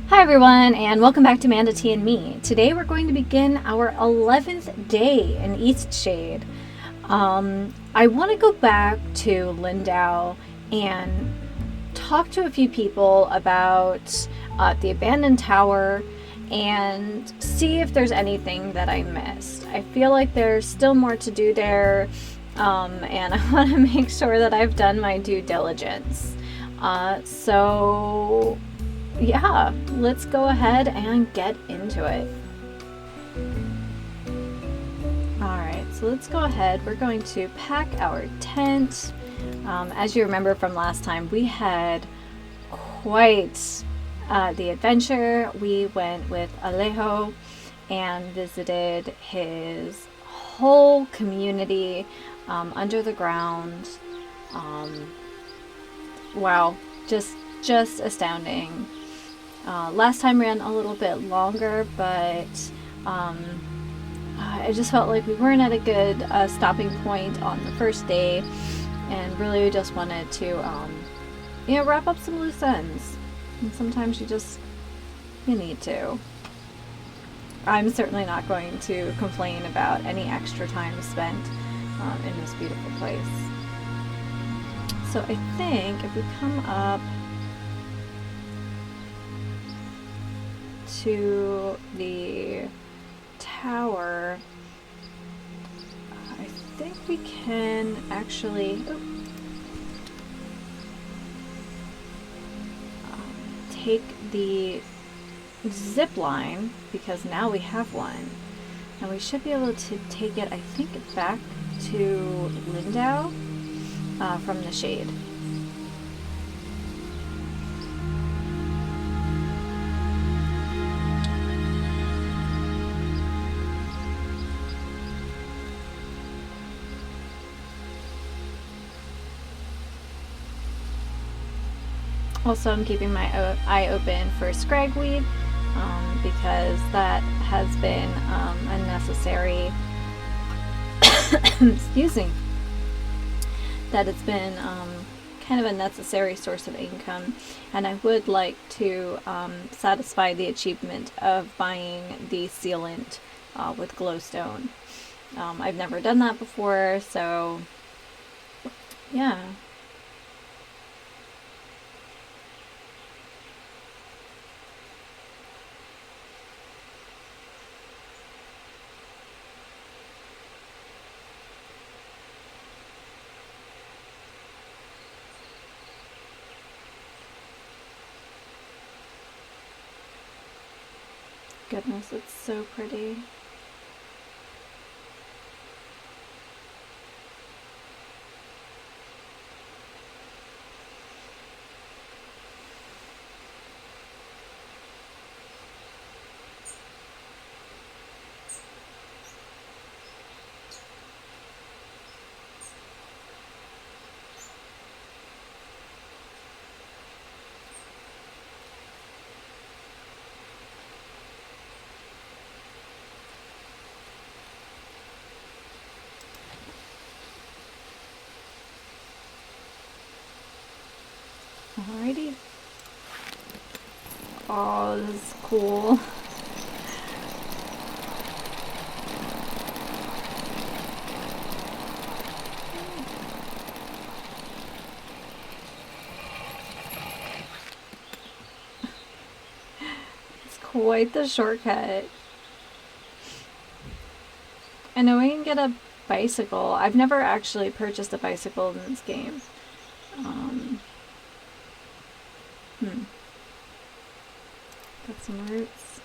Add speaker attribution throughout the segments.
Speaker 1: Hi everyone, and welcome back to Manda T and Me. Today we're going to begin our 11th day in Eastshade. I want to go back to Lindau and talk to a few people about the abandoned tower and see if there's anything that I missed. I feel like there's still more to do there, and I want to make sure that I've done my due diligence. Yeah, let's go ahead and get into it. Alright, so let's go ahead. We're going to pack our tent. As you remember from last time, we had quite the adventure. We went with Alejo and visited his whole community under the ground. Wow, just astounding. Last time ran a little bit longer, but I just felt like we weren't at a good stopping point on the first day, and really we just wanted to wrap up some loose ends. And sometimes you need to. I'm certainly not going to complain about any extra time spent in this beautiful place. So I think if we come up to the tower, I think we can actually take the zip line, because now we have one, and we should be able to take it, I think, back to Lindau from the shade. Also, I'm keeping my eye open for scragweed because that has been a necessary excuse me, that it's been kind of a necessary source of income, and I would like to satisfy the achievement of buying the sealant with glowstone. I've never done that before, so yeah. Goodness, it's so pretty. Alrighty. Oh, this is cool. It's quite the shortcut. I know we can get a bicycle. I've never actually purchased a bicycle in this game. Got some roots.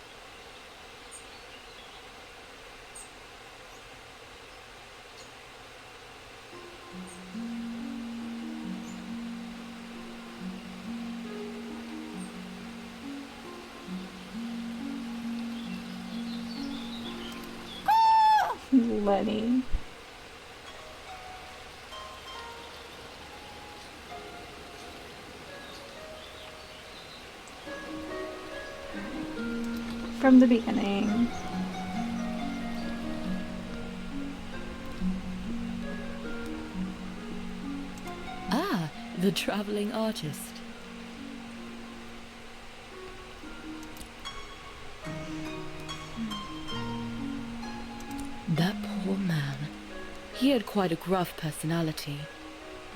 Speaker 1: Ah! Letty. From the beginning.
Speaker 2: Ah, the traveling artist. He had quite a gruff personality,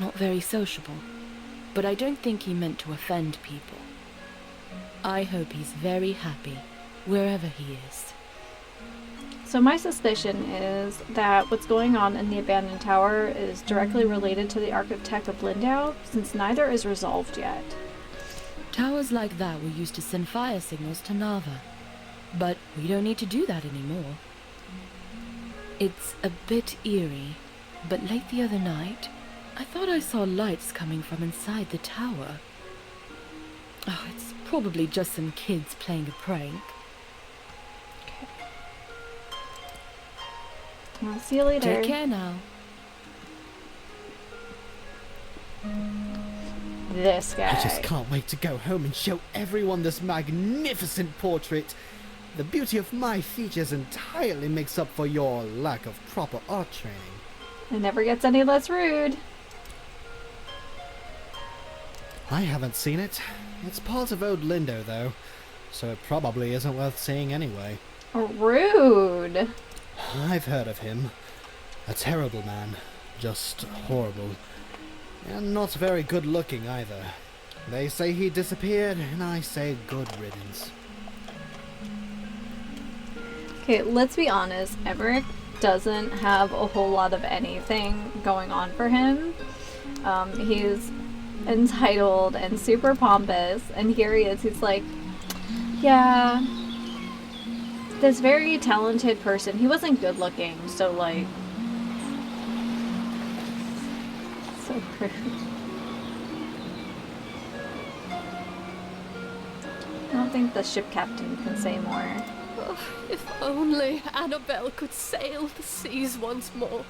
Speaker 2: not very sociable, but I don't think he meant to offend people. I hope he's very happy, wherever he is.
Speaker 1: So my suspicion is that what's going on in the abandoned tower is directly related to the architect of Lindau, since neither is resolved yet.
Speaker 2: Towers like that were used to send fire signals to Nava, but we don't need to do that anymore. It's a bit eerie, but late the other night, I thought I saw lights coming from inside the tower. Oh, it's probably just some kids playing a prank.
Speaker 1: Okay. I'll see you later.
Speaker 2: Take care now.
Speaker 1: This guy.
Speaker 3: I just can't wait to go home and show everyone this magnificent portrait. The beauty of my features entirely makes up for your lack of proper art training.
Speaker 1: It never gets any less rude.
Speaker 3: I haven't seen it. It's part of Old Lindo, though, so it probably isn't worth seeing anyway.
Speaker 1: Rude.
Speaker 3: I've heard of him. A terrible man. Just horrible. And not very good looking either. They say he disappeared, and I say good riddance.
Speaker 1: Okay, let's be honest. Emmerich doesn't have a whole lot of anything going on for him. He's entitled and super pompous, and here he is. He's like, yeah, this very talented person. He wasn't good looking, so like, so rude. I don't think the ship captain can say more.
Speaker 4: Oh, if only Annabelle could sail the seas once more.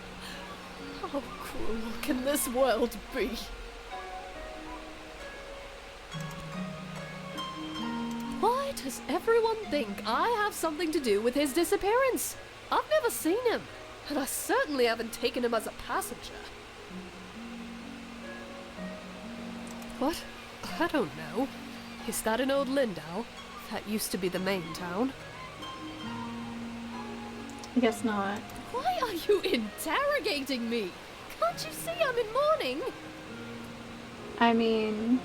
Speaker 4: How cruel can this world be? Why does everyone think I have something to do with his disappearance? I've never seen him, and I certainly haven't taken him as a passenger. What? I don't know. Is that in Old Lindau? That used to be the main town.
Speaker 1: I guess not.
Speaker 4: Why are you interrogating me? Can't you see I'm in mourning?
Speaker 1: I mean,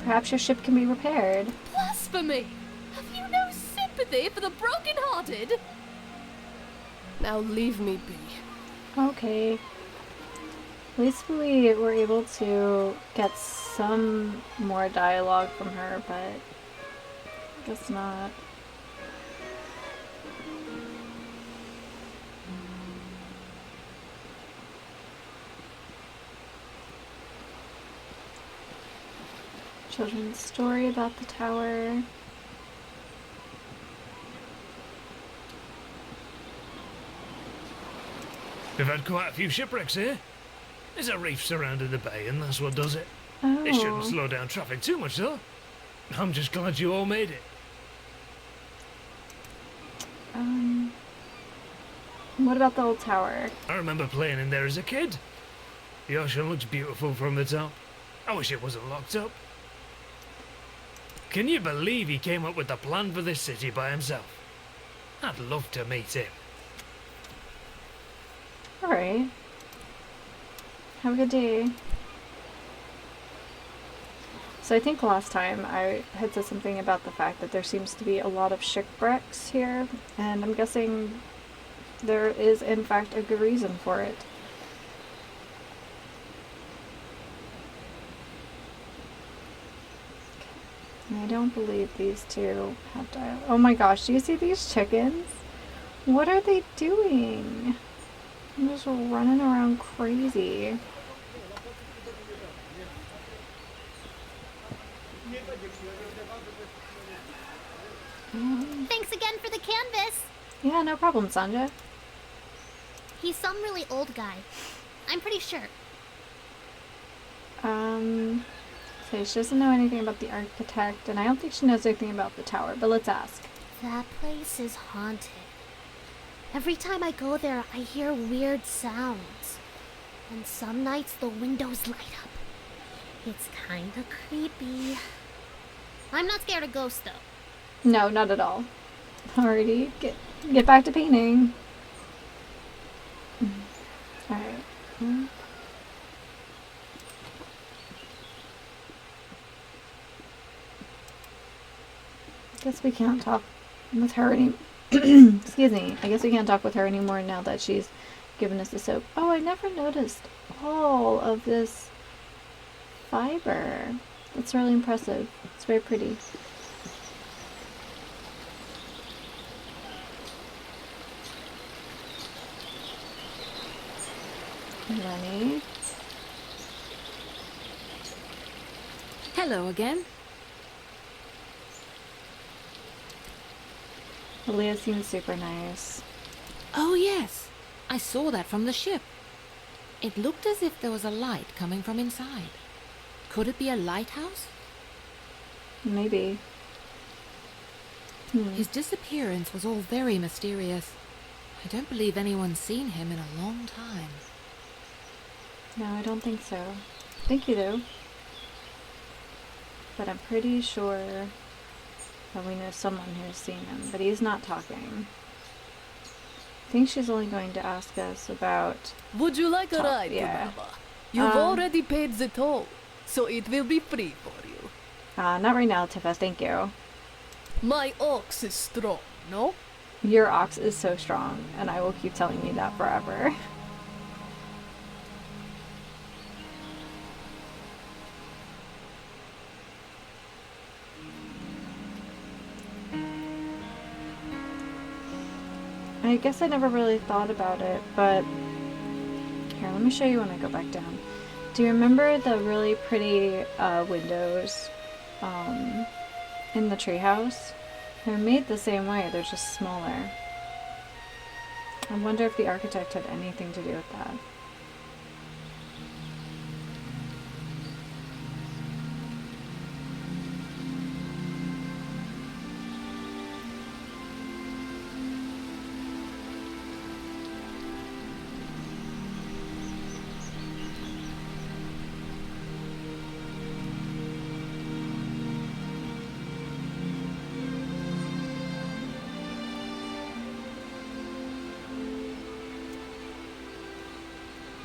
Speaker 1: perhaps your ship can be repaired.
Speaker 4: Blasphemy! Have you no sympathy for the broken-hearted? Now leave me be.
Speaker 1: Okay. At least we were able to get some more dialogue from her, but I guess not. Children's story about the tower.
Speaker 5: We've had quite a few shipwrecks here. There's a reef surrounding the bay, and that's what does it.
Speaker 1: Oh.
Speaker 5: It shouldn't slow down traffic too much, though. I'm just glad you all made it.
Speaker 1: What about the old tower?
Speaker 5: I remember playing in there as a kid. The ocean looks beautiful from the top. I wish it wasn't locked up. Can you believe he came up with the plan for this city by himself? I'd love to meet him.
Speaker 1: Alright. Have a good day. So I think last time I had said something about the fact that there seems to be a lot of shipwrecks here, and I'm guessing there is in fact a good reason for it. And I don't believe these two have dialogue. Oh my gosh, do you see these chickens? What are they doing? I'm just running around crazy.
Speaker 6: Thanks again for the canvas.
Speaker 1: Yeah, no problem, Sanja.
Speaker 6: He's some really old guy. I'm pretty sure.
Speaker 1: So she doesn't know anything about the architect, and I don't think she knows anything about the tower, but let's ask.
Speaker 6: That place is haunted. Every time I go there, I hear weird sounds. And some nights the windows light up. It's kinda creepy. I'm not scared of ghosts, though.
Speaker 1: No, not at all. Alrighty, get back to painting. Guess we can't talk with her any. Excuse me. I guess we can't talk with her anymore now that she's given us the soap. Oh, I never noticed all of this fiber. That's really impressive. It's very pretty. Lenny.
Speaker 2: Hello again.
Speaker 1: Leah seems super nice.
Speaker 2: Oh, yes. I saw that from the ship. It looked as if there was a light coming from inside. Could it be a lighthouse?
Speaker 1: Maybe.
Speaker 2: His disappearance was all very mysterious. I don't believe anyone's seen him in a long time.
Speaker 1: No, I don't think so. I think you do. But I'm pretty sure that we know someone who's seen him, but he's not talking. I think she's only going to ask us about...
Speaker 4: Would you like a
Speaker 1: Talk,
Speaker 4: ride,
Speaker 1: yeah.
Speaker 4: Tejava? You've already paid the toll, so it will be free for you.
Speaker 1: not right now, Tifa, thank you.
Speaker 4: My ox is strong, no?
Speaker 1: Your ox is so strong, and I will keep telling you that forever. I guess I never really thought about it, but here, let me show you when I go back down. Do you remember the really pretty windows in the treehouse? They're made the same way, they're just smaller. I wonder if the architect had anything to do with that.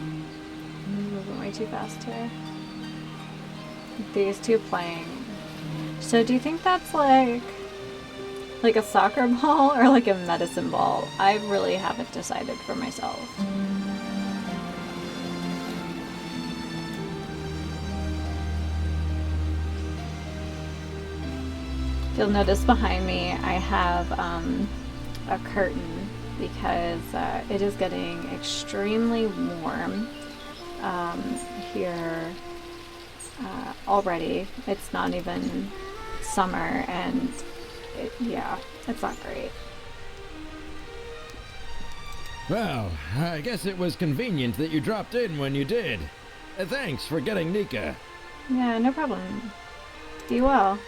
Speaker 1: I'm moving way too fast here. These two playing. So do you think that's like a soccer ball or like a medicine ball? I really haven't decided for myself. If you'll notice behind me, I have a curtain because it is getting extremely warm here already. It's not even summer, and yeah, it's not great.
Speaker 7: Well, I guess it was convenient that you dropped in when you did. Thanks for getting Nika.
Speaker 1: Yeah, no problem. Be well.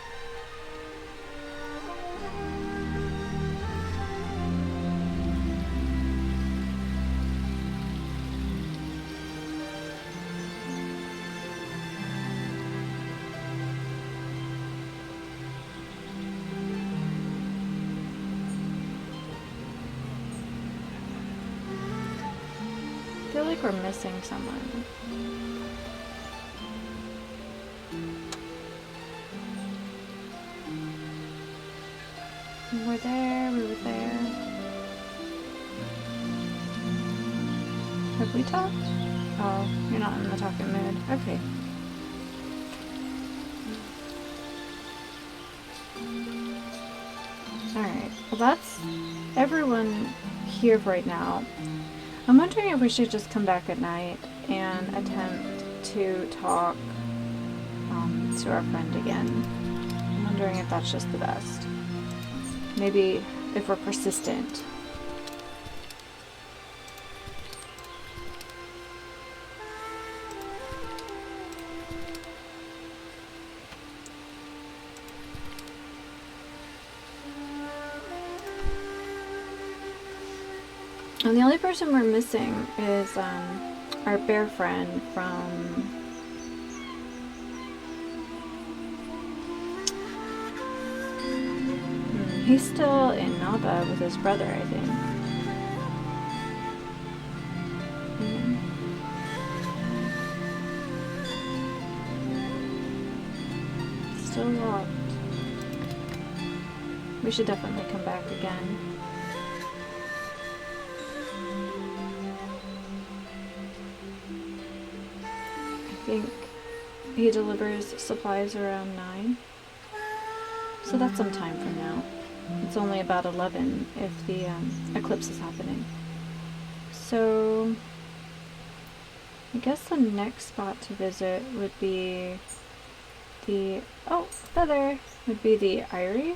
Speaker 1: I feel like we're missing someone. We were there, we were there. Have we talked? Oh, you're not in the talking mood. Okay. Alright, well that's everyone here right now. I'm wondering if we should just come back at night and attempt to talk to our friend again. I'm wondering if that's just the best. Maybe if we're persistent. And the only person we're missing is our bear friend from he's still in Nava with his brother, I think. Still locked. we should definitely come back again. I think he delivers supplies around 9. So that's some time from now. It's only about 11 if the eclipse is happening. So I guess the next spot to visit would be the, oh, feather, would be the Eyrie.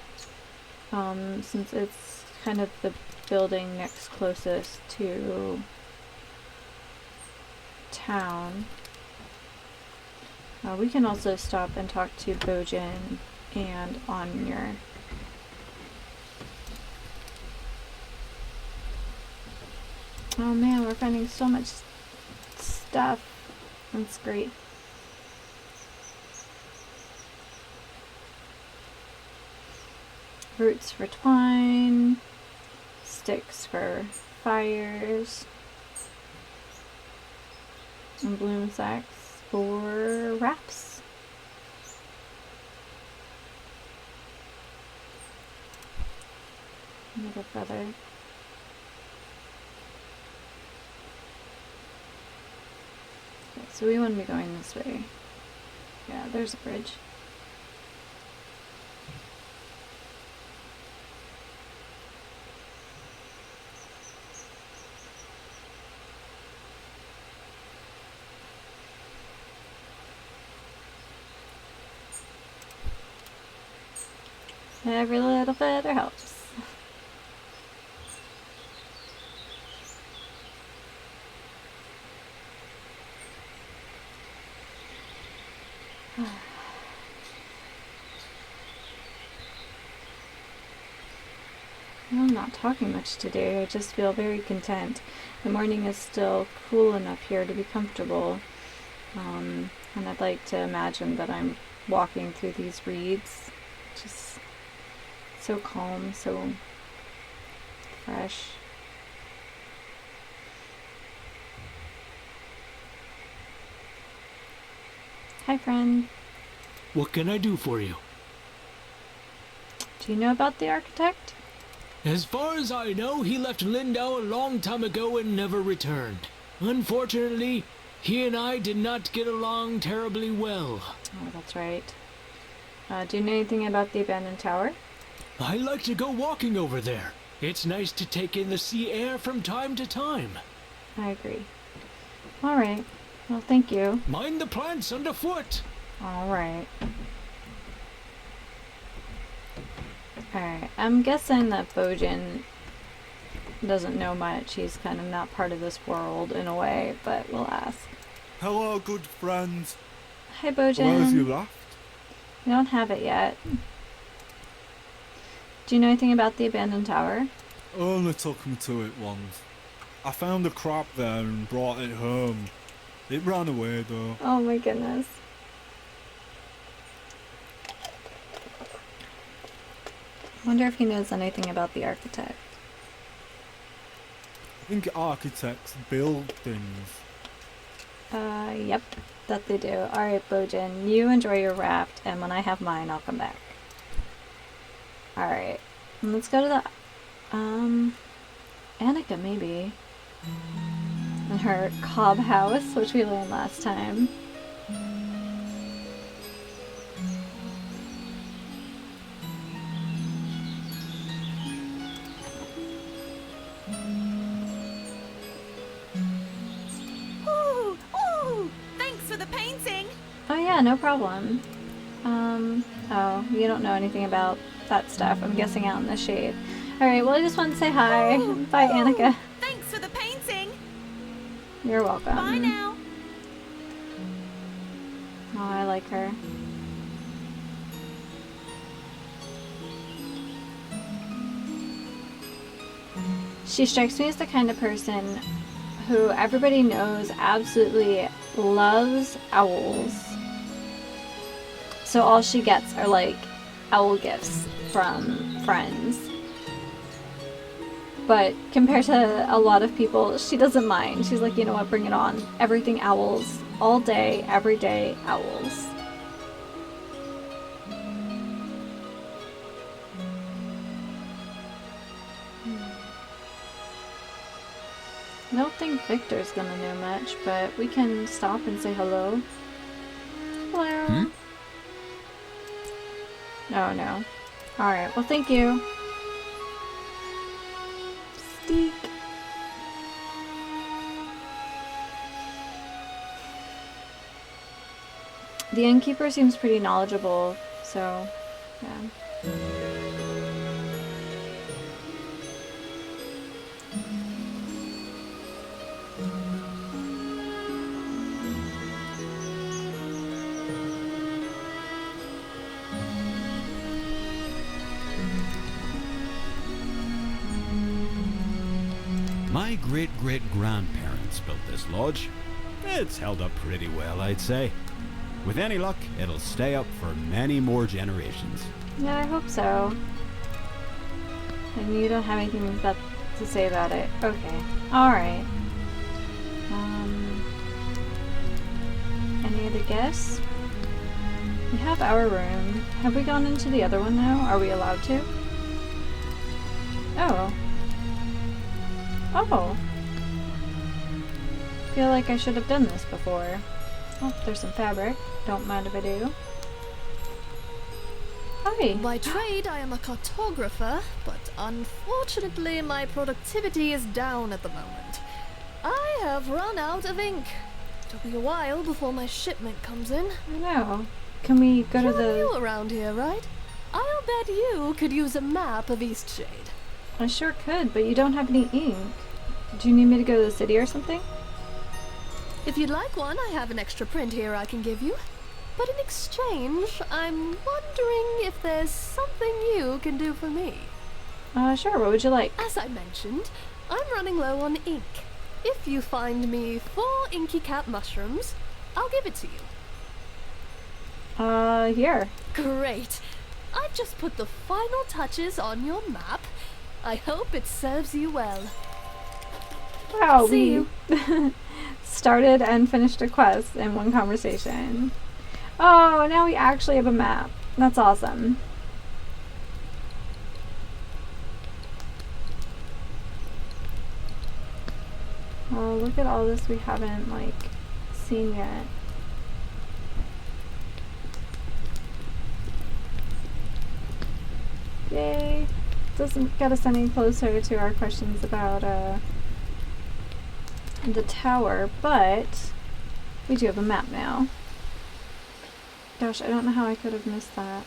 Speaker 1: Since it's kind of the building next closest to town. We can also stop and talk to Bojin and Onir. Oh man, we're finding so much stuff. That's great. Roots for twine, sticks for fires, and bloom sacks for wraps. Another feather. Okay, so we want to be going this way. Yeah, there's a bridge. Every little feather helps. I'm not talking much today. I just feel very content. The morning is still cool enough here to be comfortable. And I'd like to imagine that I'm walking through these reeds. Just so calm, so fresh. Hi, friend.
Speaker 5: What can I do for you?
Speaker 1: Do you know about the architect?
Speaker 5: As far as I know, he left Lindau a long time ago and never returned. Unfortunately, he and I did not get along terribly well.
Speaker 1: Oh, that's right. Do you know anything about the abandoned tower?
Speaker 5: I like to go walking over there. It's nice to take in the sea air from time to time.
Speaker 1: I agree. Alright. Well, thank you.
Speaker 5: Mind the plants underfoot.
Speaker 1: Alright. Alright. I'm guessing that Bojin doesn't know much. He's kind of not part of this world in a way, but we'll ask.
Speaker 8: Hello, good friends.
Speaker 1: Hi, Bojin.
Speaker 8: Where's you left?
Speaker 1: We don't have it yet. Do you know anything about the abandoned tower?
Speaker 8: Only took me to it once. I found a crab there and brought it home. It ran away though.
Speaker 1: Oh my goodness. I wonder if he knows anything about the architect.
Speaker 8: I think architects build things.
Speaker 1: Yep, that they do. Alright, Bojin, you enjoy your raft, and when I have mine, I'll come back. Alright, let's go to the, Annika, maybe. And her cob house, which we learned last time.
Speaker 9: Ooh, thanks for the painting.
Speaker 1: Oh yeah, no problem. Oh, you don't know anything about that stuff. I'm guessing out in the shade. Alright, well I just wanted to say hi. Bye, Annika.
Speaker 9: Thanks for the painting.
Speaker 1: You're welcome.
Speaker 9: Bye now.
Speaker 1: Oh, I like her. She strikes me as the kind of person who everybody knows absolutely loves owls. So all she gets are like owl gifts from friends. But compared to a lot of people, she doesn't mind. She's like, you know what, bring it on. Everything owls. All day, every day, owls. don't think Victor's gonna know much, but we can stop and say hello. Hello. Oh no. Alright, well thank you. Steak. The innkeeper seems pretty knowledgeable, so yeah.
Speaker 10: My great-great-grandparents built this lodge. It's held up pretty well, I'd say. With any luck, it'll stay up for many more generations.
Speaker 1: Yeah, I hope so. And you don't have anything to say about it. Okay. Alright. Any other guests? We have our room. Have we gone into the other one now? Are we allowed to? Oh. Oh. Feel like I should have done this before. Oh, there's some fabric. Don't mind if I do. Hi.
Speaker 4: By trade, I am a cartographer, but unfortunately my productivity is down at the moment. I have run out of ink. It'll be a while before my shipment comes in.
Speaker 1: I know. Can we go to
Speaker 4: You're new
Speaker 1: the...
Speaker 4: around here, right? I'll bet you could use a map of Eastshade.
Speaker 1: I sure could, but you don't have any ink. Do you need me to go to the city or something?
Speaker 4: If you'd like one, I have an extra print here I can give you. But in exchange, I'm wondering if there's something you can do for me.
Speaker 1: Sure, what would you like?
Speaker 4: As I mentioned, I'm running low on ink. If you find me 4 inky cap mushrooms, I'll give it to you.
Speaker 1: Here.
Speaker 4: Great. I've just put the final touches on your map. I hope it serves you well.
Speaker 1: Wow,
Speaker 4: See
Speaker 1: we
Speaker 4: you.
Speaker 1: started and finished a quest in one conversation. Oh, now we actually have a map. That's awesome. Oh, look at all this we haven't, like, seen yet. Yay! Doesn't get us any closer to our questions about, the tower, but we do have a map now. Gosh, I don't know how I could have missed that.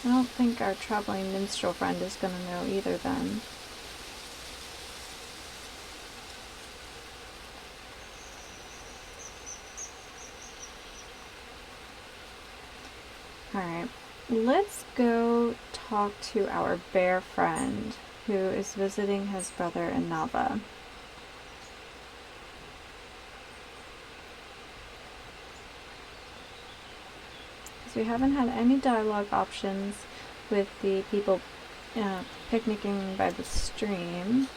Speaker 1: I don't think our traveling minstrel friend is gonna know either then. Alright, let's go talk to our bear friend who is visiting his brother in Nava. We haven't had any dialogue options with the people picnicking by the stream.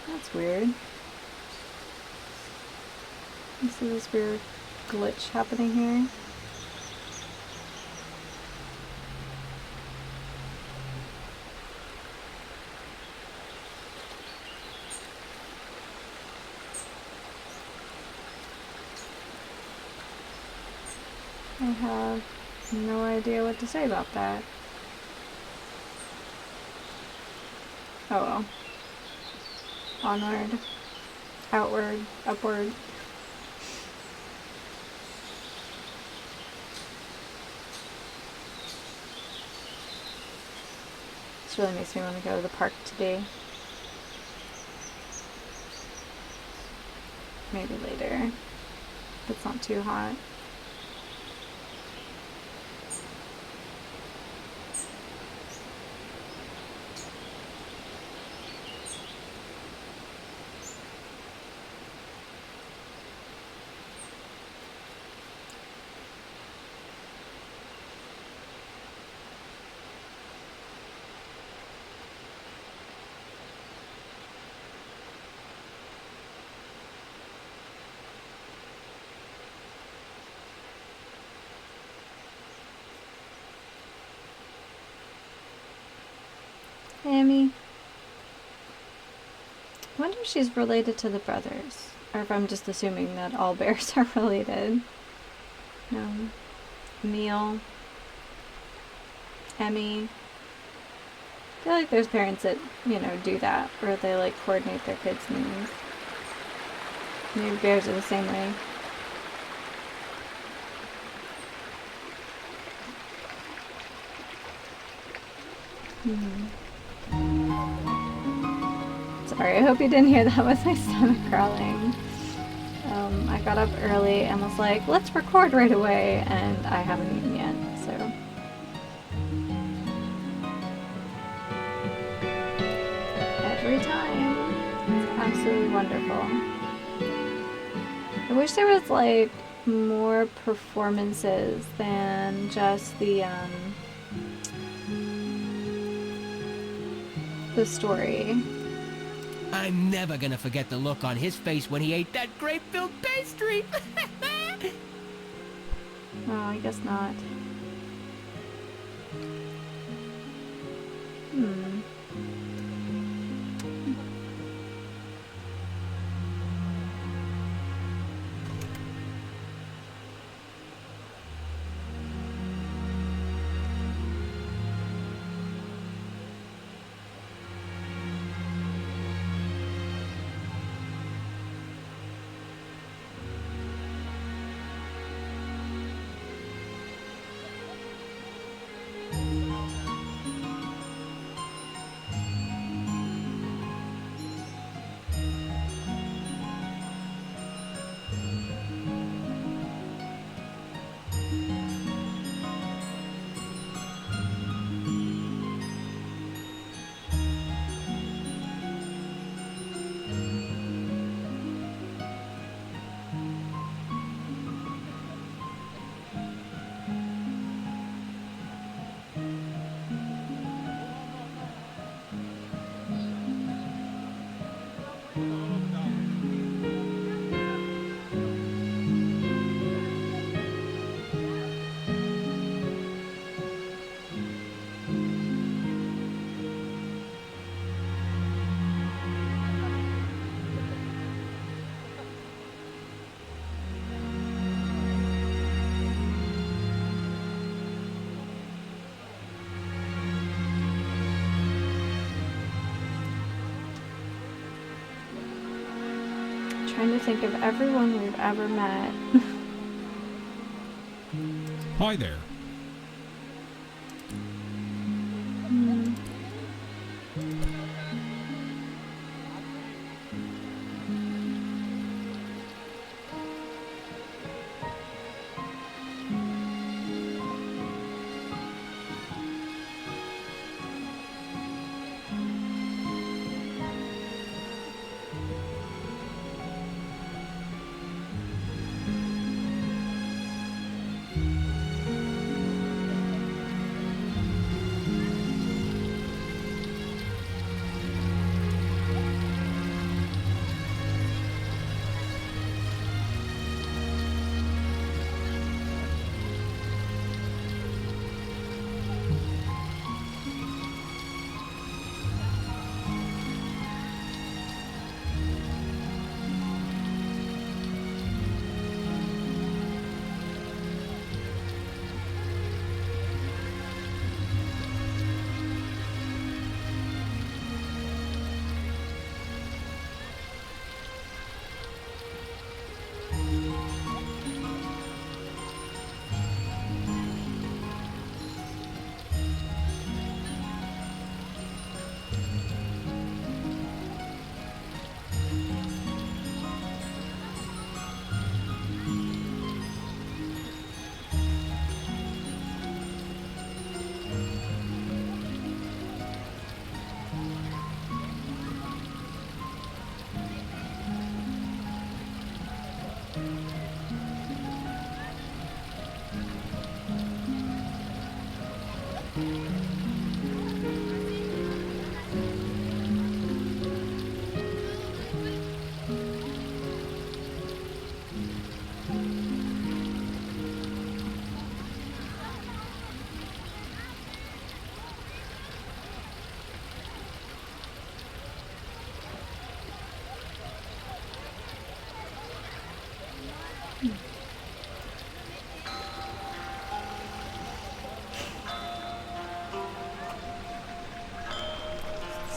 Speaker 1: That's weird. You see this weird glitch happening here? I have no idea what to say about that. Oh well. Onward. Outward. Upward. This really makes me want to go to the park today. Maybe later. If it's not too hot. Amy. I wonder if she's related to the brothers. Or if I'm just assuming that all bears are related. Emil. Emmy. I feel like there's parents that, do that. Or they, like, coordinate their kids' names. Maybe bears are the same way. Sorry, I hope you didn't hear that with my stomach growling. I got up early and was like, let's record right away, and I haven't eaten yet, so. Every time. It's absolutely wonderful. I wish there was, like, more performances than just the story.
Speaker 11: I'm never gonna forget the look on his face when he ate that grape-filled pastry!
Speaker 1: Oh, I guess not. Trying to think of everyone we've ever met.
Speaker 12: Hi there.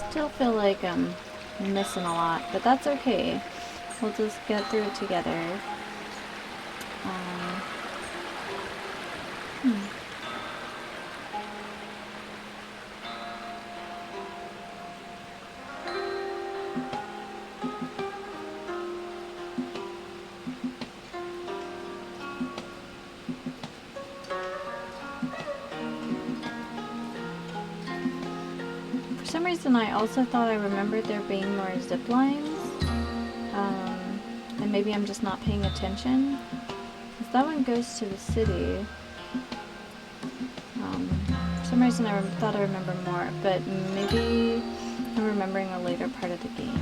Speaker 1: Still feel like I'm missing a lot, but that's okay. We'll just get through it together. Hmm. For some reason, I also thought I remembered there being more zip lines. And maybe I'm just not paying attention. Because that one goes to the city. For some reason, I thought I remembered more, but maybe I'm remembering a later part of the game.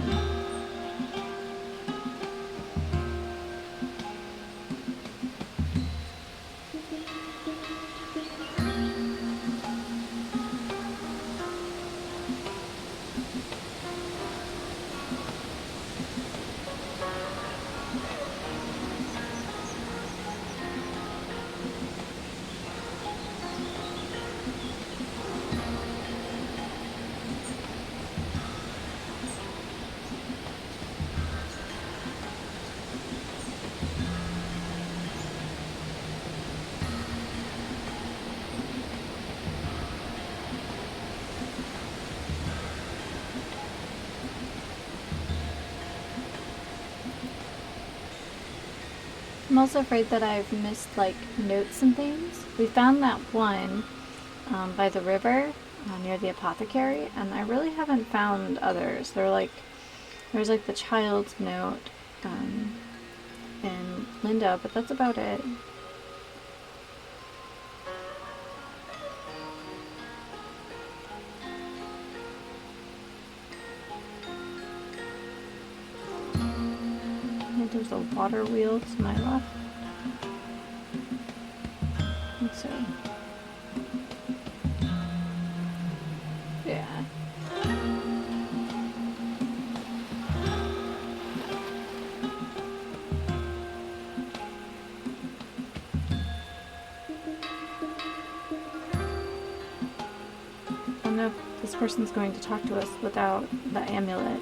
Speaker 1: I'm also afraid that I've missed like notes and things. We found that one by the river near the apothecary, and I really haven't found others. There's like the child's note and Linda, but that's about it. There's a water wheel to my left. Let's see. Yeah. I don't know if this person's going to talk to us without the amulet.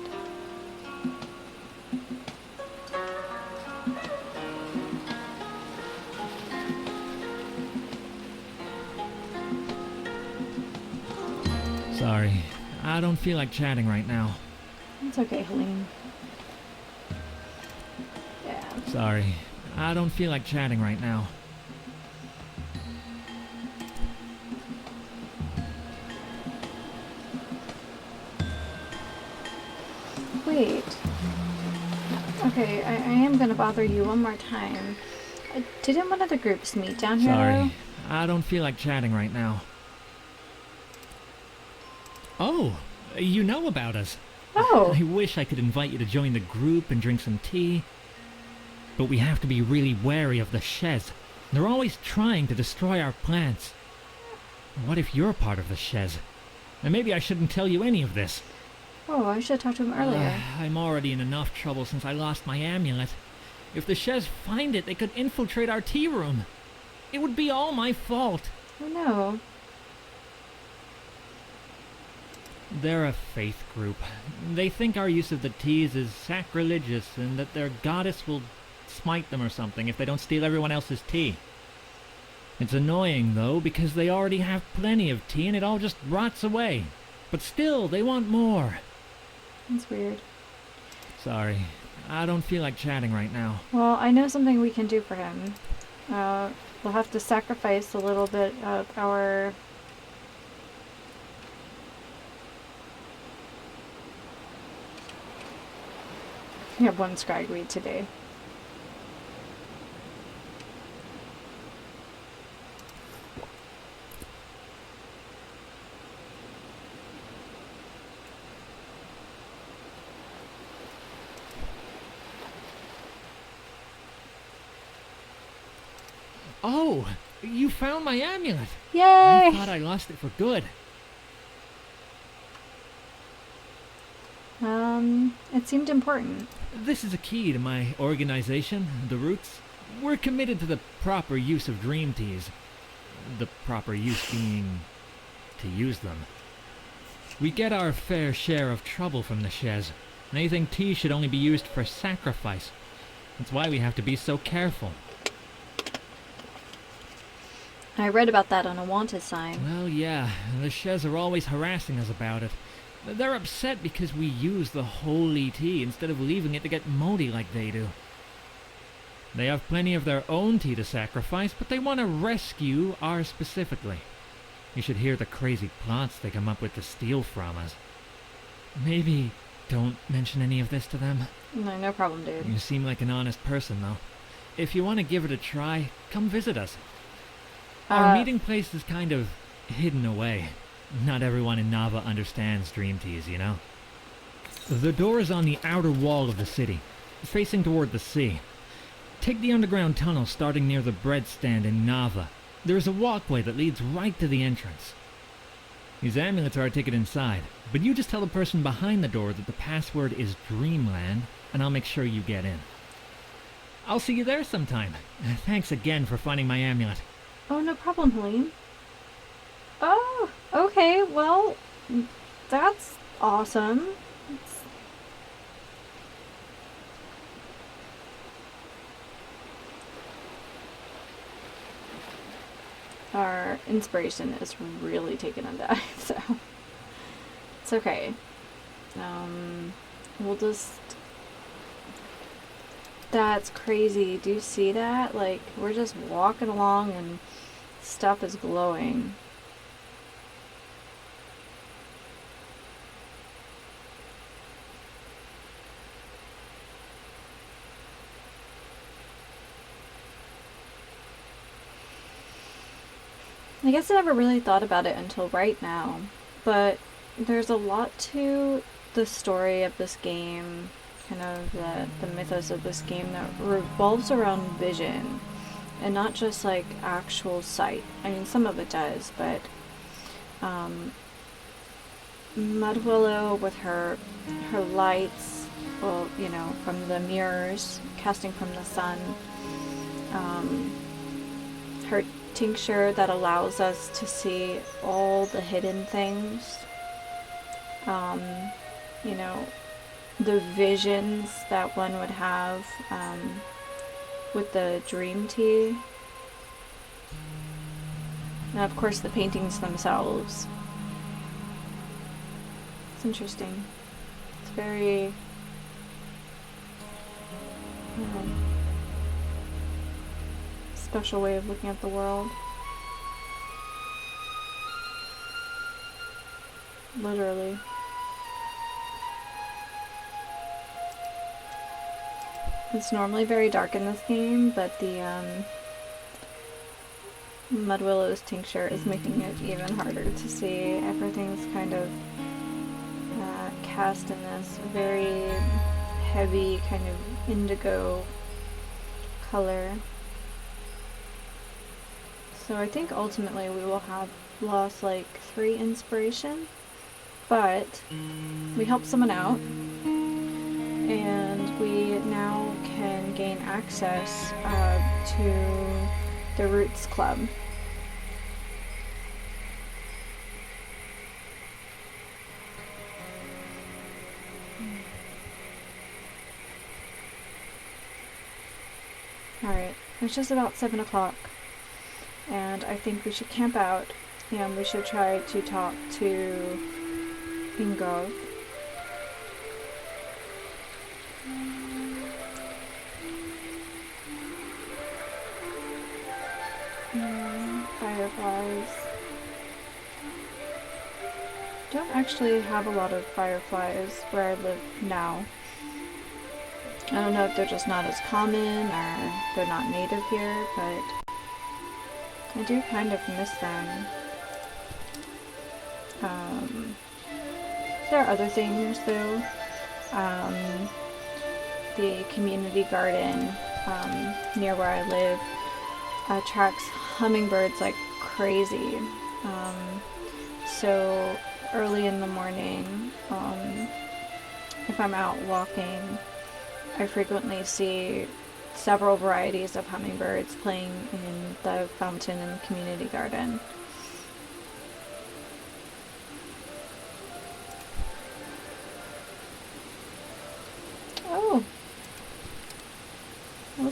Speaker 5: Sorry, I don't feel like chatting right now.
Speaker 1: It's okay, Helene. Yeah.
Speaker 5: Sorry, I don't feel like chatting right now.
Speaker 1: Wait. Okay, I am gonna bother you one more time. Didn't one of the groups meet down here?
Speaker 5: Sorry, I don't feel like chatting right now. Oh, you know about us.
Speaker 1: Oh.
Speaker 5: I wish I could invite you to join the group and drink some tea. But we have to be really wary of the Shez. They're always trying to destroy our plants. What if you're part of the Shez? And maybe I shouldn't tell you any of this.
Speaker 1: Oh, I should have talked to him earlier.
Speaker 5: I'm already in enough trouble since I lost my amulet. If the Shez find it, they could infiltrate our tea room. It would be all my fault.
Speaker 1: Oh no.
Speaker 5: They're a faith group. They think our use of the teas is sacrilegious and that their goddess will smite them or something if they don't steal everyone else's tea. It's annoying, though, because they already have plenty of tea and it all just rots away. But still, they want more.
Speaker 1: That's weird.
Speaker 5: Sorry, I don't feel like chatting right now.
Speaker 1: Well, I know something we can do for him. We'll have to sacrifice a little bit of our... We have one scragweed today.
Speaker 5: Oh, you found my amulet.
Speaker 1: Yay!
Speaker 5: I thought I lost it for good.
Speaker 1: It seemed important.
Speaker 5: This is a key to my organization, the Roots. We're committed to the proper use of dream teas. The proper use being to use them. We get our fair share of trouble from the Shez. They think tea should only be used for sacrifice. That's why we have to be so careful.
Speaker 1: I read about that on a wanted sign.
Speaker 5: Well, yeah, the Shez are always harassing us about it. They're upset because we use the holy tea instead of leaving it to get moldy like they do. They have plenty of their own tea to sacrifice, but they want to rescue ours specifically. You should hear the crazy plots they come up with to steal from us. Maybe don't mention any of this to them.
Speaker 1: No problem, dude.
Speaker 5: You seem like an honest person, though. If you want to give it a try, come visit us. Our meeting place is kind of hidden away. Not everyone in Nava understands dream teas, you know? The door is on the outer wall of the city, facing toward the sea. Take the underground tunnel starting near the bread stand in Nava. There is a walkway that leads right to the entrance. These amulets are a ticket inside, but you just tell the person behind the door that the password is Dreamland, and I'll make sure you get in. I'll see you there sometime. Thanks again for finding my amulet.
Speaker 1: Oh, no problem, Helene. Oh, okay, well, that's awesome. Our inspiration is really taking a dive, so it's okay. We'll just... That's crazy. Do you see that? Like, we're just walking along and stuff is glowing. I guess I never really thought about it until right now, but there's a lot to the story of this game, kind of the mythos of this game that revolves around vision, and not just like actual sight. I mean, some of it does, but Mudwillow with her lights, well, you know, from the mirrors, casting from the sun, her tincture that allows us to see all the hidden things, you know, the visions that one would have with the dream tea, and of course the paintings themselves. It's interesting. It's very special way of looking at the world. Literally. It's normally very dark in this game, but the Mudwillow's tincture is making it even harder to see. Everything's kind of cast in this very heavy kind of indigo color. So I think ultimately we will have lost like 3 inspiration, but we helped someone out, and we now can gain access to the Roots Club. Alright, it's just about 7 o'clock. And I think we should camp out, and we should try to talk to Ingov. Fireflies. Don't actually have a lot of fireflies where I live now. I don't know if they're just not as common or they're not native here, but I do kind of miss them. There are other things though. The community garden near where I live attracts hummingbirds like crazy. So early in the morning, if I'm out walking, I frequently see several varieties of hummingbirds playing in the fountain in the community garden.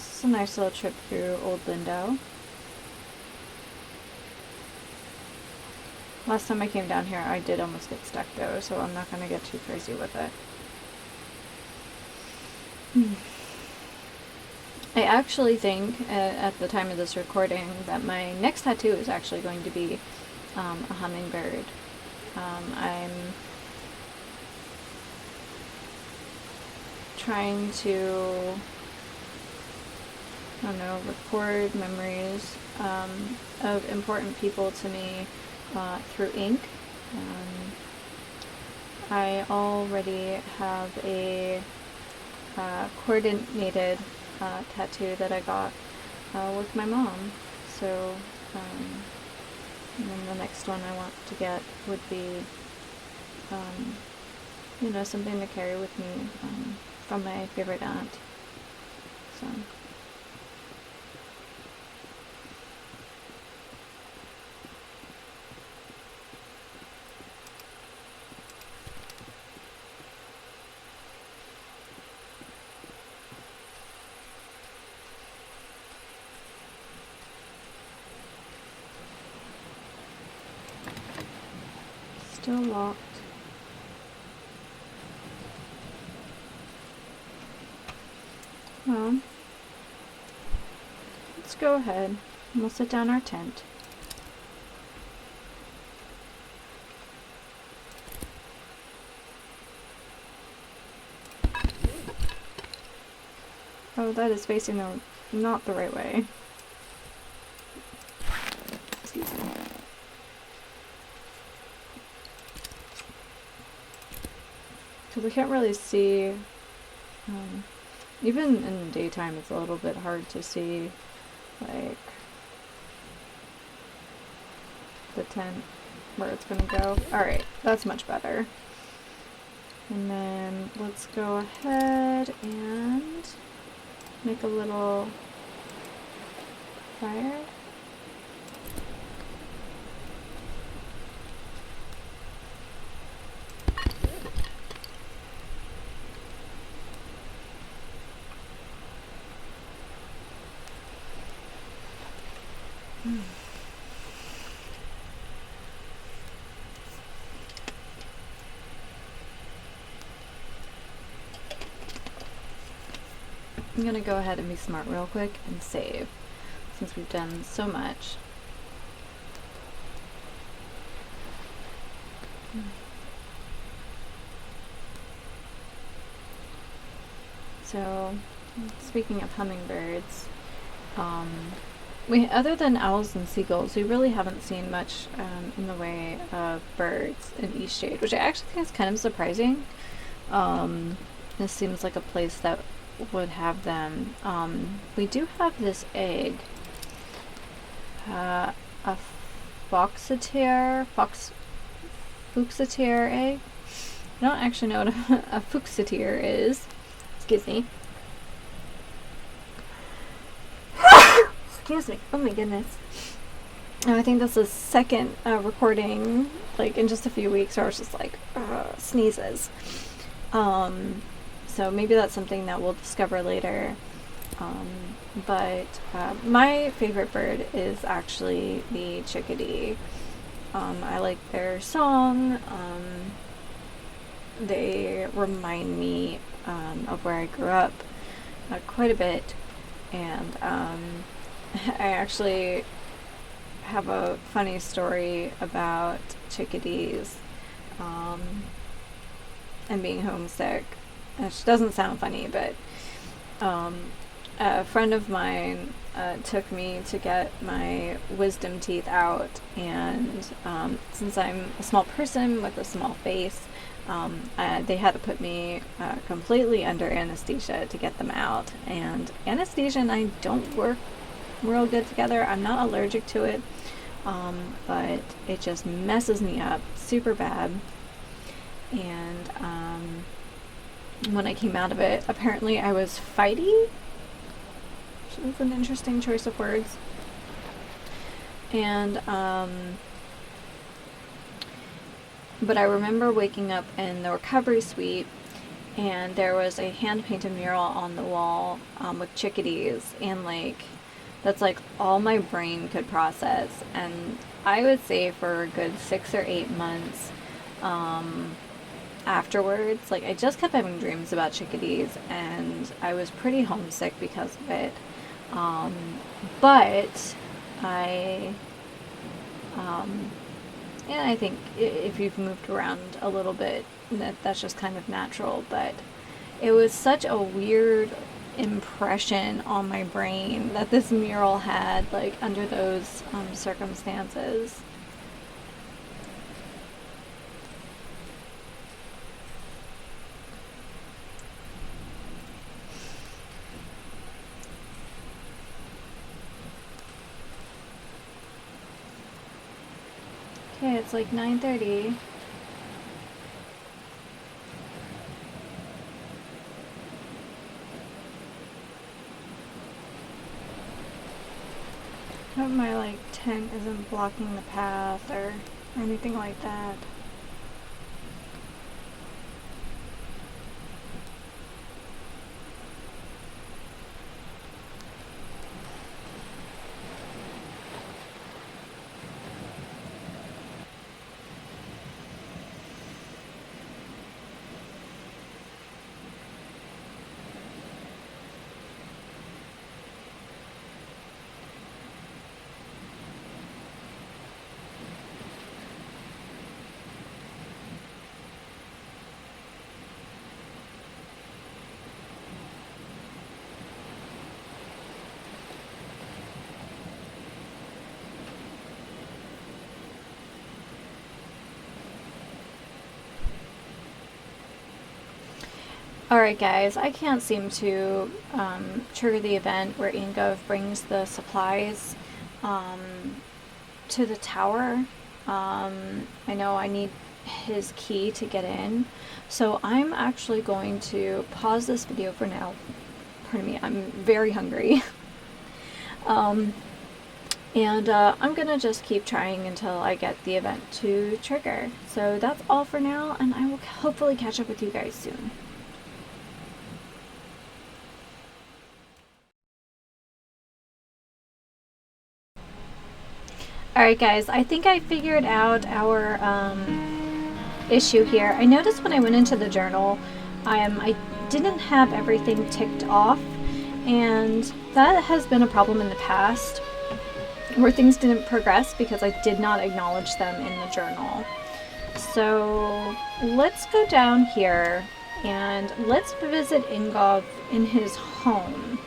Speaker 1: this is a nice little trip through Old Lindau. Last time I came down here, I did almost get stuck though, so I'm not going to get too crazy with it. I actually think, at the time of this recording, that my next tattoo is actually going to be a hummingbird. I'm trying to, I don't know, record memories of important people to me through ink. I already have a coordinated tattoo that I got with my mom, so and then the next one I want to get would be you know, something to carry with me from my favorite aunt. So still locked. Well, let's go ahead and we'll sit down our tent. Oh, that is facing not the right way. Excuse me. Because I can't really see, even in the daytime it's a little bit hard to see, like, the tent, where it's gonna go. Alright, that's much better. And then let's go ahead and make a little fire. I'm gonna go ahead and be smart real quick and save, since we've done so much. So, speaking of hummingbirds, other than owls and seagulls, we really haven't seen much in the way of birds in Eastshade, which I actually think is kind of surprising. This seems like a place that would have them. We do have this egg, a fuchsitier egg. I don't actually know what a fuchsitier is. Excuse me. Excuse me. Oh my goodness. I think that's the second recording, like, in just a few weeks, where I was just like, sneezes. So maybe that's something that we'll discover later. But my favorite bird is actually the chickadee. I like their song. They remind me of where I grew up quite a bit. And I actually have a funny story about chickadees and being homesick. Which doesn't sound funny, but a friend of mine took me to get my wisdom teeth out, and since I'm a small person with a small face, they had to put me completely under anesthesia to get them out. And anesthesia and I don't work real good together. I'm not allergic to it, but it just messes me up super bad. And when I came out of it, apparently I was fighty, which is an interesting choice of words. And but I remember waking up in the recovery suite, and there was a hand-painted mural on the wall with chickadees, and like that's like all my brain could process. And I would say for a good 6 or 8 months afterwards, like I just kept having dreams about chickadees, and I was pretty homesick because of it. But I and I think if you've moved around a little bit, that's just kind of natural. But it was such a weird impression on my brain that this mural had, like, under those circumstances. Okay, it's like 9:30. Hope my like tent isn't blocking the path or anything like that. Alright guys, I can't seem to trigger the event where Ingov brings the supplies to the tower. I know I need his key to get in, so I'm actually going to pause this video for now. Pardon me, I'm very hungry. I'm gonna just keep trying until I get the event to trigger. So that's all for now, and I will hopefully catch up with you guys soon. Alright guys, I think I figured out our issue here. I noticed when I went into the journal, I didn't have everything ticked off, and that has been a problem in the past, where things didn't progress because I did not acknowledge them in the journal. So let's go down here and let's visit Ingov in his home.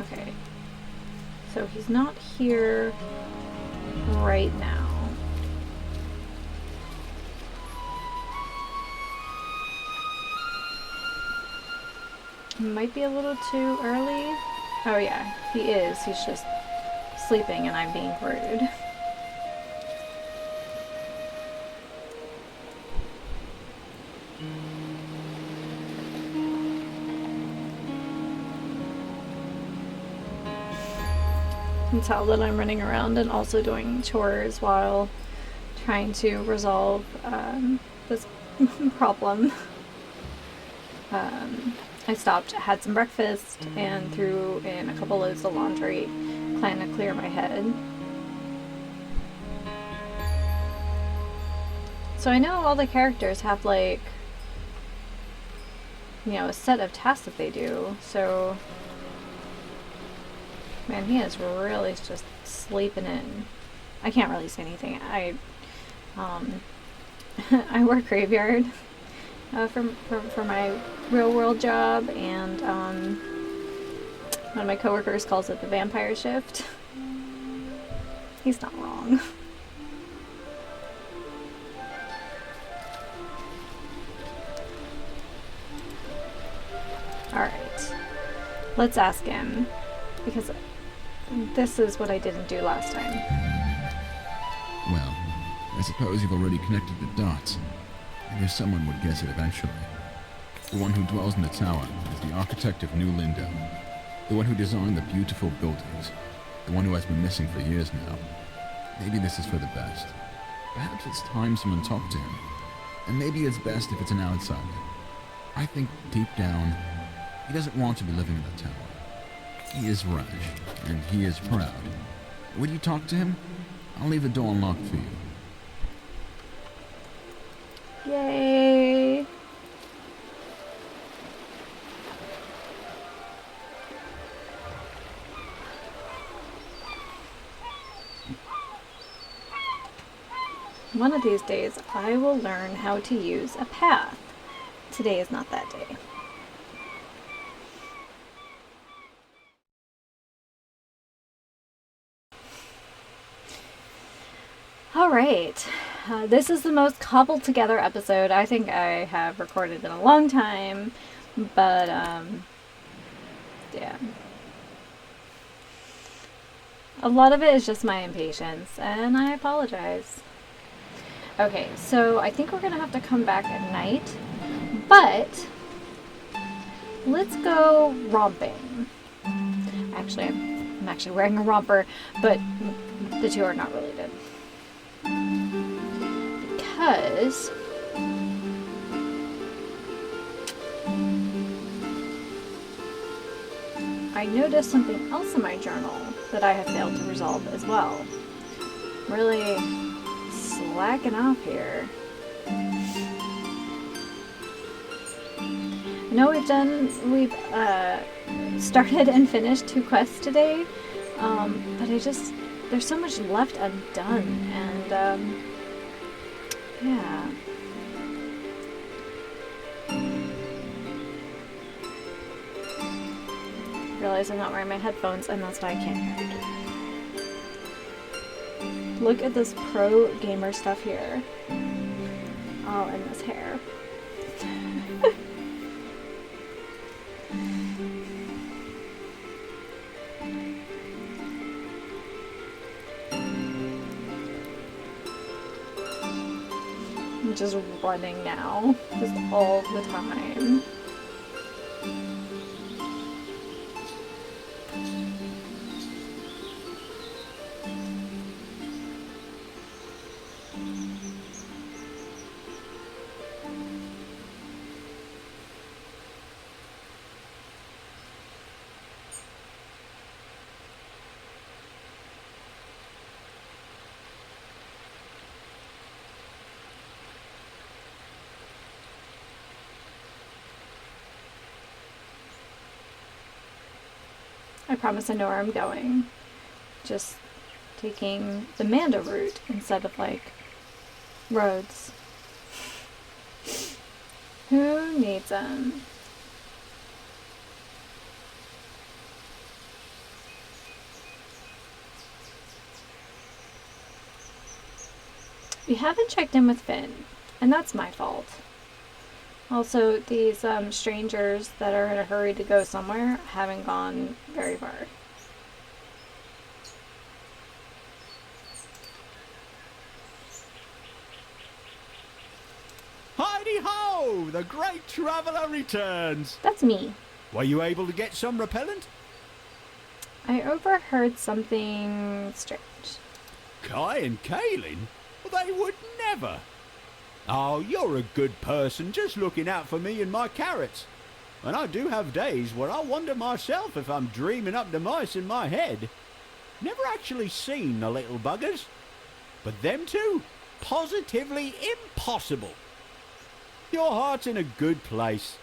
Speaker 1: Okay, so he's not here right now. Might be a little too early. Oh yeah, he is. He's just sleeping and I'm being rude. You can tell that I'm running around and also doing chores while trying to resolve this problem. I stopped, had some breakfast, and threw in a couple loads of laundry, trying to clear my head. So I know all the characters have, like, you know, a set of tasks that they do, so... Man, he is really just sleeping in. I can't really say anything. I work graveyard for my real world job, and one of my coworkers calls it the vampire shift. He's not wrong. Alright. Let's ask him, because this is what I didn't do last time.
Speaker 12: Well, I suppose you've already connected the dots. I guess someone would guess it eventually. The one who dwells in the tower is the architect of New Lindo. The one who designed the beautiful buildings. The one who has been missing for years now. Maybe this is for the best. Perhaps it's time someone talked to him. And maybe it's best if it's an outsider. I think deep down, he doesn't want to be living in the tower. He is rash, and he is proud. Would you talk to him? I'll leave the door unlocked for you.
Speaker 1: Yay! One of these days, I will learn how to use a path. Today is not that day. Alright, this is the most cobbled together episode I think I have recorded in a long time, but yeah. A lot of it is just my impatience, and I apologize. Okay, so I think we're gonna have to come back at night, but let's go romping. Actually, I'm actually wearing a romper, but the two are not related. Because I noticed something else in my journal that I have failed to resolve as well. Really slacking off here. I know we've started and finished 2 quests today, but there's so much left undone, and yeah. I realize I'm not wearing my headphones, and that's why I can't hear it. Look at this pro gamer stuff here. Oh, and this hair. I'm just running now, just all the time. I promise I know where I'm going. Just taking the Manda route instead of, like, roads. Who needs them? We haven't checked in with Finn, and that's my fault. Also, these strangers that are in a hurry to go somewhere haven't gone very far.
Speaker 10: Heidi-ho! The great traveller returns!
Speaker 1: That's me.
Speaker 10: Were you able to get some repellent?
Speaker 1: I overheard something strange.
Speaker 10: Kai and Kaylin? Well, they would never! Oh, you're a good person, just looking out for me and my carrots. And I do have days where I wonder myself if I'm dreaming up the mice in my head. Never actually seen the little buggers. But them two? Positively impossible. Your heart's in a good place.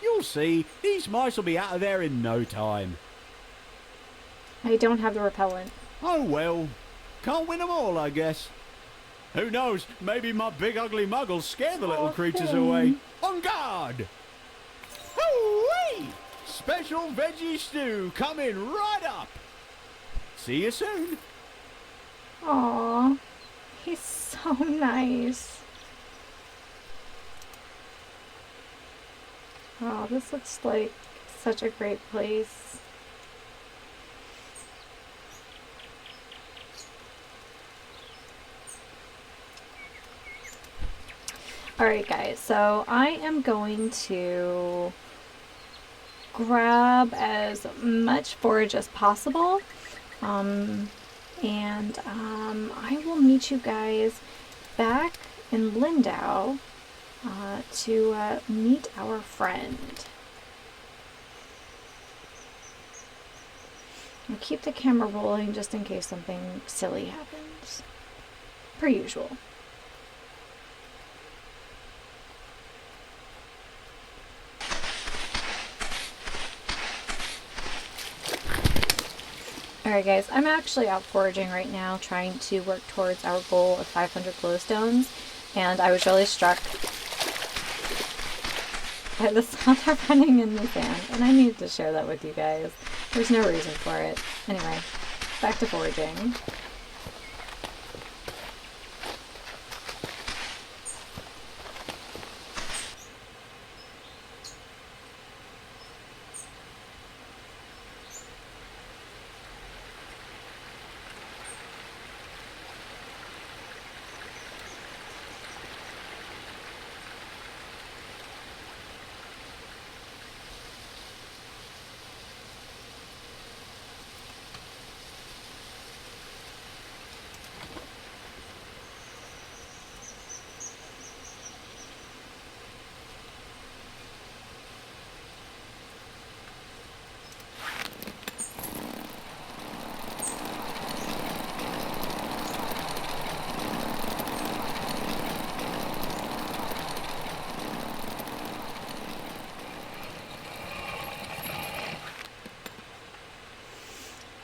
Speaker 10: You'll see, these mice will be out of there in no time.
Speaker 1: I don't have the repellent.
Speaker 10: Oh well, can't win them all, I guess. Who knows, maybe my big ugly mug will scare the little creatures away. On guard! Hoo-wee! Special veggie stew coming right up. See you soon.
Speaker 1: Aww, he's so nice. Oh, this looks like such a great place. Alright guys, so I am going to grab as much forage as possible. and I will meet you guys back in Lindau to meet our friend. I'll keep the camera rolling just in case something silly happens. Per usual. Alright guys, I'm actually out foraging right now, trying to work towards our goal of 500 glowstones, and I was really struck by the sound of running in the sand, and I needed to share that with you guys. There's no reason for it. Anyway, back to foraging.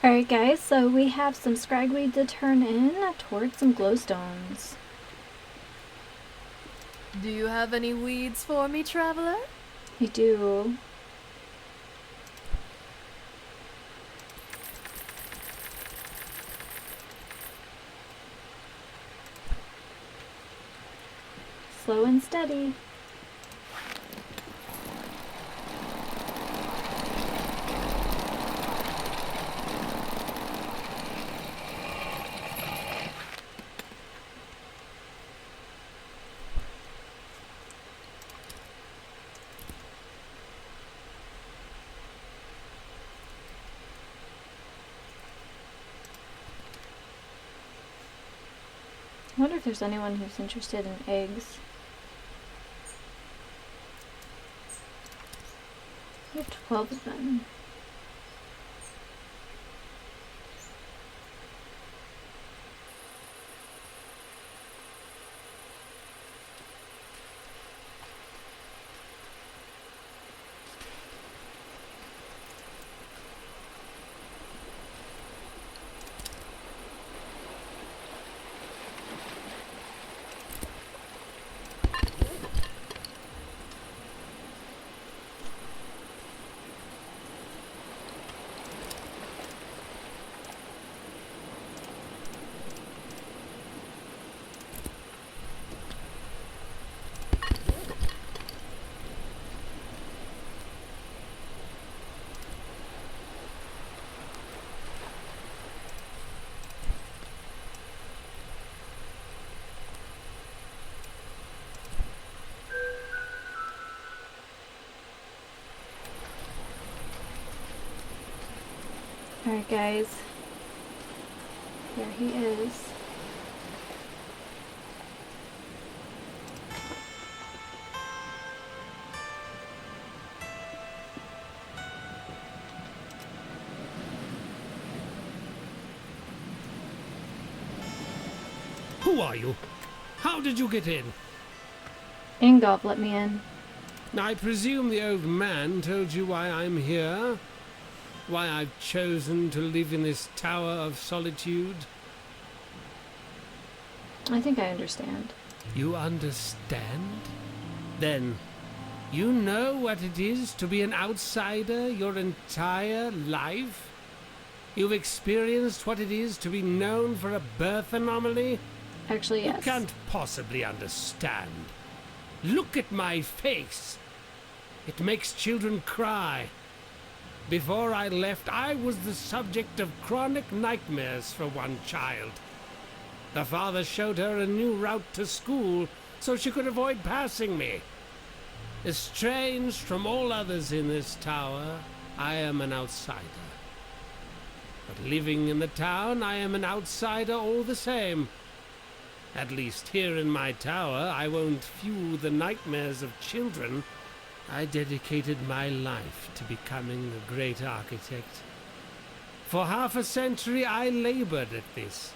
Speaker 1: Alright guys, so we have some scragweed to turn in towards some glowstones.
Speaker 4: Do you have any weeds for me, traveler?
Speaker 1: I do. Slow and steady. I wonder if there's anyone who's interested in eggs. We have 12 of them. Alright guys, here he is.
Speaker 13: Who are you? How did you get in?
Speaker 1: Ingolf let me in.
Speaker 13: I presume the old man told you why I'm here? Why I've chosen to live in this tower of solitude?
Speaker 1: I think I understand.
Speaker 13: You understand? Then, you know what it is to be an outsider your entire life? You've experienced what it is to be known for a birth anomaly?
Speaker 1: Actually, yes.
Speaker 13: You can't possibly understand. Look at my face. It makes children cry. Before I left, I was the subject of chronic nightmares for one child. The father showed her a new route to school so she could avoid passing me. Estranged from all others in this tower, I am an outsider. But living in the town, I am an outsider all the same. At least here in my tower, I won't fuel the nightmares of children. I dedicated my life to becoming a great architect. For half a century, I labored at this.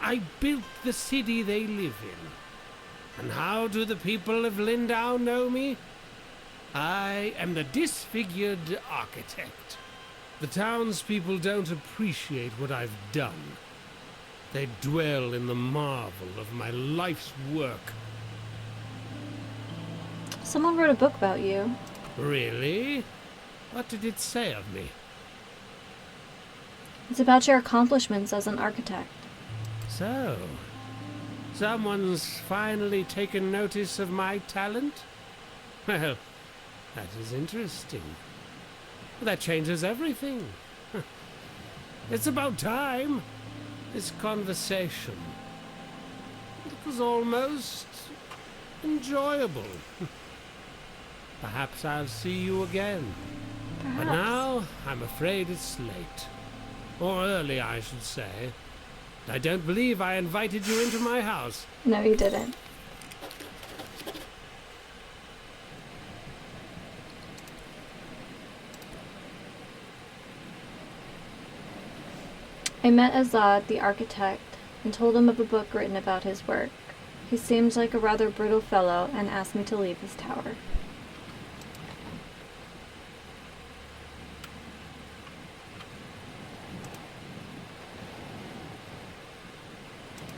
Speaker 13: I built the city they live in. And how do the people of Lindau know me? I am the disfigured architect. The townspeople don't appreciate what I've done. They dwell in the marvel of my life's work.
Speaker 1: Someone wrote a book about you.
Speaker 13: Really? What did it say of me?
Speaker 1: It's about your accomplishments as an architect.
Speaker 13: So, someone's finally taken notice of my talent? Well, that is interesting. That changes everything. It's about time. This conversation. It was almost enjoyable. Perhaps I'll see you again.
Speaker 1: Perhaps.
Speaker 13: But now, I'm afraid it's late. Or early, I should say. I don't believe I invited you into my house.
Speaker 1: No, you didn't. I met Azad, the architect, and told him of a book written about his work. He seemed like a rather brutal fellow and asked me to leave his tower.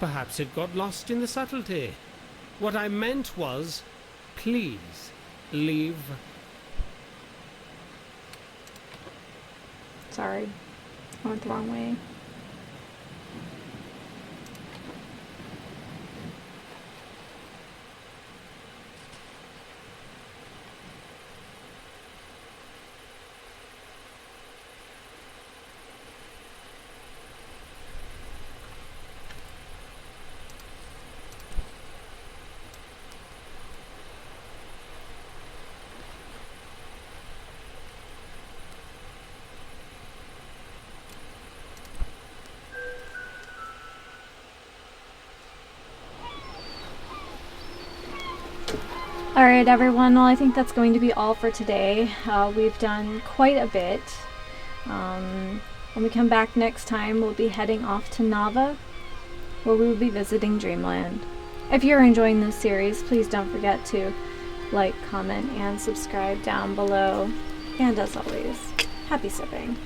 Speaker 13: Perhaps it got lost in the subtlety. What I meant was, please, leave.
Speaker 1: Sorry. I went the wrong way. Alright everyone, well I think that's going to be all for today. We've done quite a bit. When we come back next time, we'll be heading off to Nava, where we will be visiting Dreamland. If you're enjoying this series, please don't forget to like, comment, and subscribe down below. And as always, happy sipping.